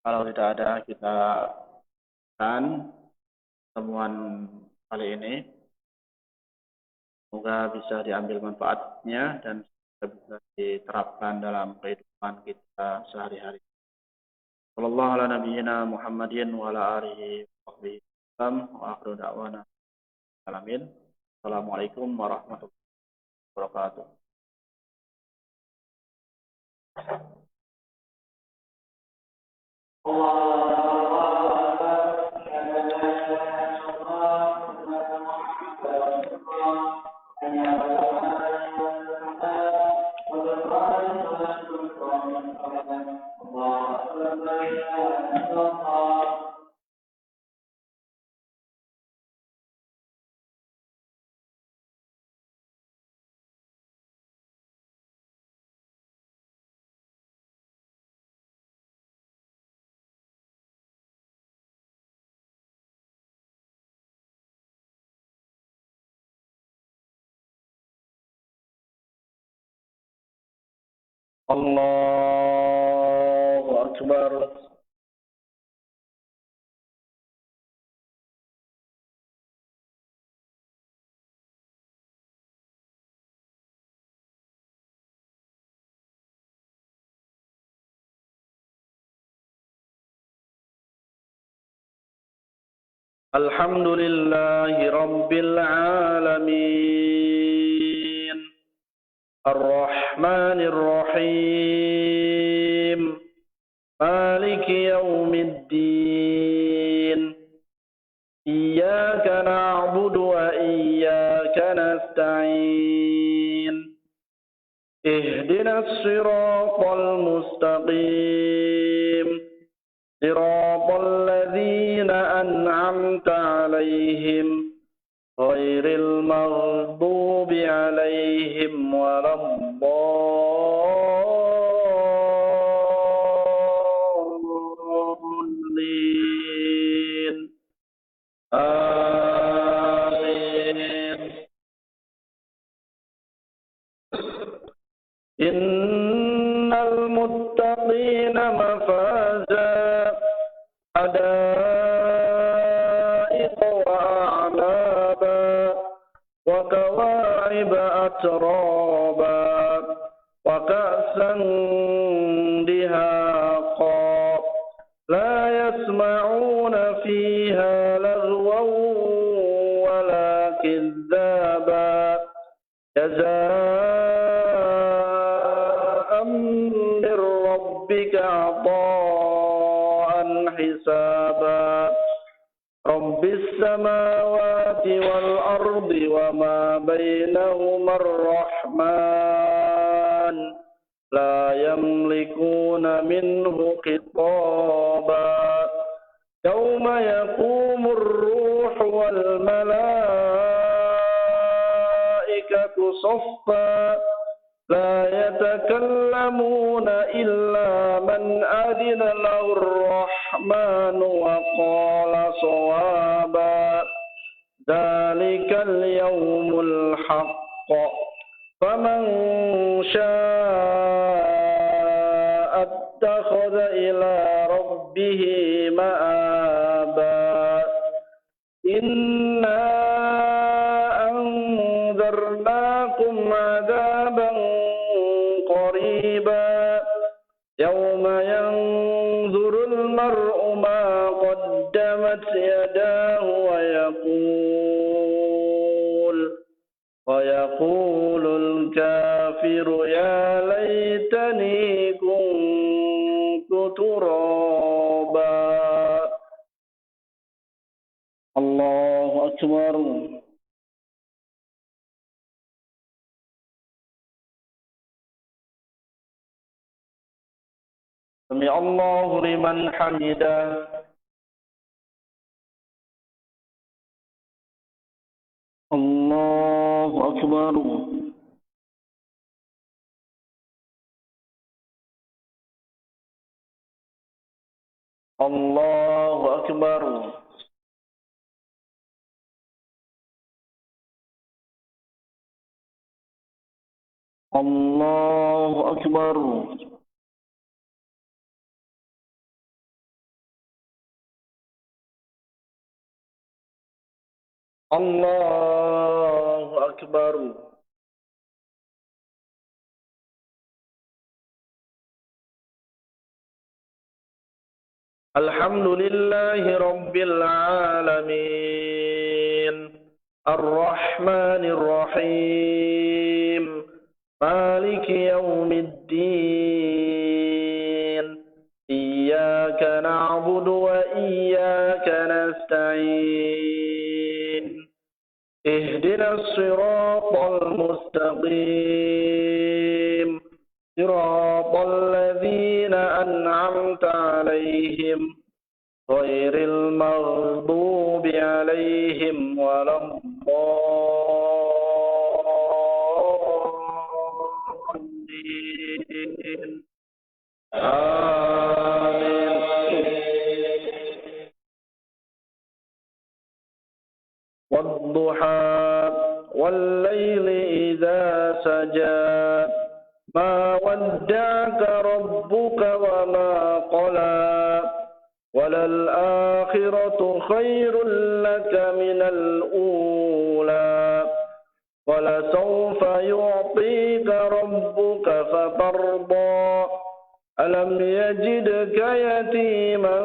Kalau tidak ada, kita akan temuan kali ini. Semoga bisa diambil manfaatnya dan bisa diterapkan dalam kehidupan kita sehari-hari. Sallallahu ala nabiyyina Muhammadin wa ala alihi wa sahbihi wa akhiru da'wana. Alamin. Assalamualaikum warahmatullahi wabarakatuh. Allahu Akbar. Alhamdulillahi Rabbil Alamin. Ar-Rahmanir Rahim. Maliki Yawmiddin. Iyyaka na'budu wa iyyaka nasta'in. Ihdinas siratal mustaqim. Siratal ladzina an'amta 'alaihim ghairil maghdubi 'alaihim waladdallin. Amin. Innal muttaqina mafaza hadaiqa wa a'naba wa kawa'iba atraba wa ka'san dihaqa la yasma'una fiha lagwan wa la kidzaba jazaa'an min rabbika 'ata'an hisaba Rabbis samawati wal ardi wa ma bainahuma ar-rahman la yamlikuna minhu khitaba yawma yaqumur ruhu wal malaikatu saffa لا يتكلمون إلا من أذن له الرحمن وقال صوابا ذلك اليوم الحق فمن شاء اتخذ إلى ربه مآبا إنا أنذرناكم عذابا قريبا يوم ينظر المرء ما قدمت يداه ويقول الكافر يا ليتني كنت ترابا الله أكبر. سمع الله لمن حمده. الله أكبر. الله أكبر. الله أكبر. الله أكبر. الحمد لله رب العالمين الرحمن الرحيم مالك يوم الدين إياك نعبد وإياك نستعين اهدنا الصراط المستقيم صراط الذين أنعمت عليهم غير المغضوب عليهم ولا الضالين آمين. والضحى والليل إذا سجى ما ودعك ربك وما قلى وللآخرة خير لك من الأولى ولسوف يعطيك ربك فترضى ألم يجدك يتيما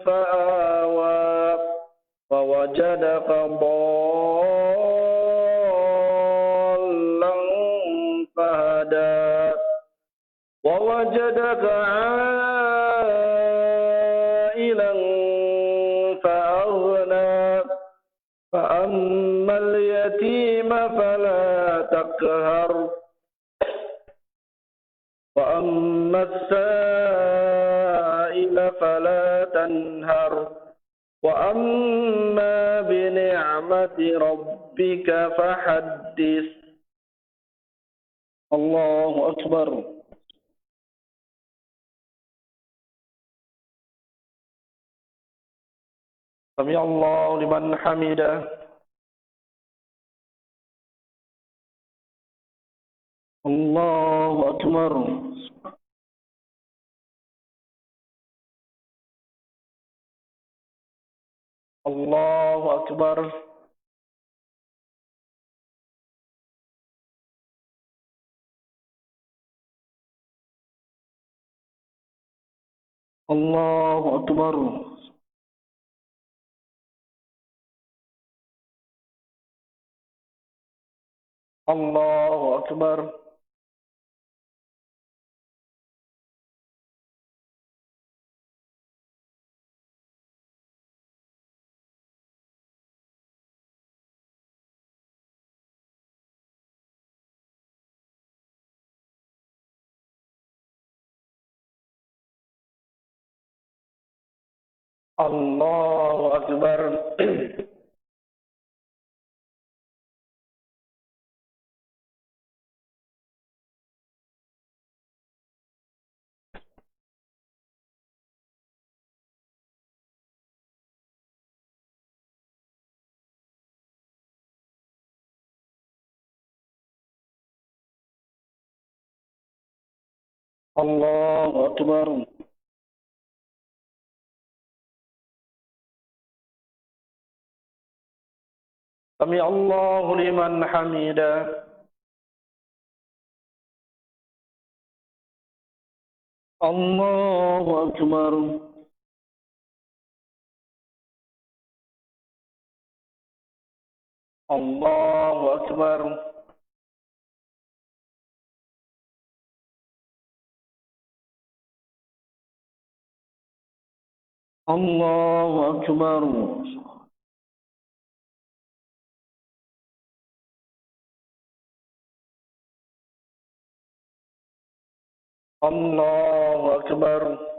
فآوى ووجدك ضالا فهدى ووجدك عائلا فأغنى فأما اليتيم فلا تقهر وأما السائل فلا تنهر وأما بنعمة ربك فحدث. الله أكبر. سمع الله لمن حمده. الله أكبر. الله أكبر. الله أكبر. الله أكبر. الله أكبر. الله أكبر. سمع الله لمن حمده. الله أكبر. الله أكبر. الله أكبر. الله أكبر.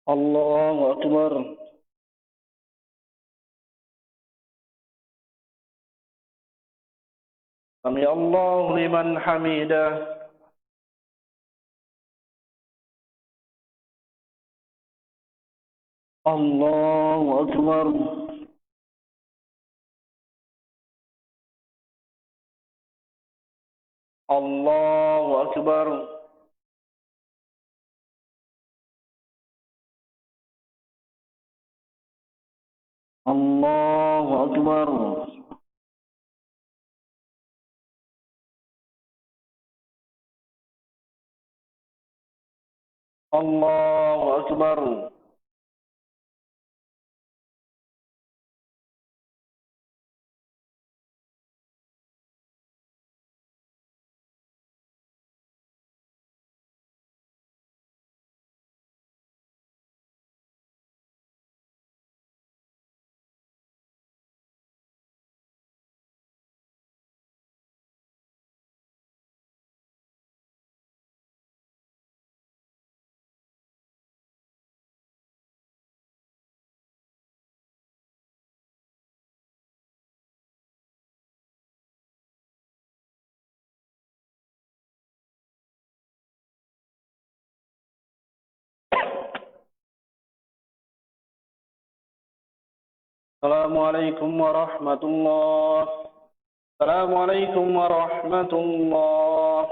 الله أكبر. سمع الله لمن حمده. الله أكبر. الله أكبر. الله أكبر. الله أكبر. السلام عليكم ورحمة الله. السلام عليكم ورحمة الله.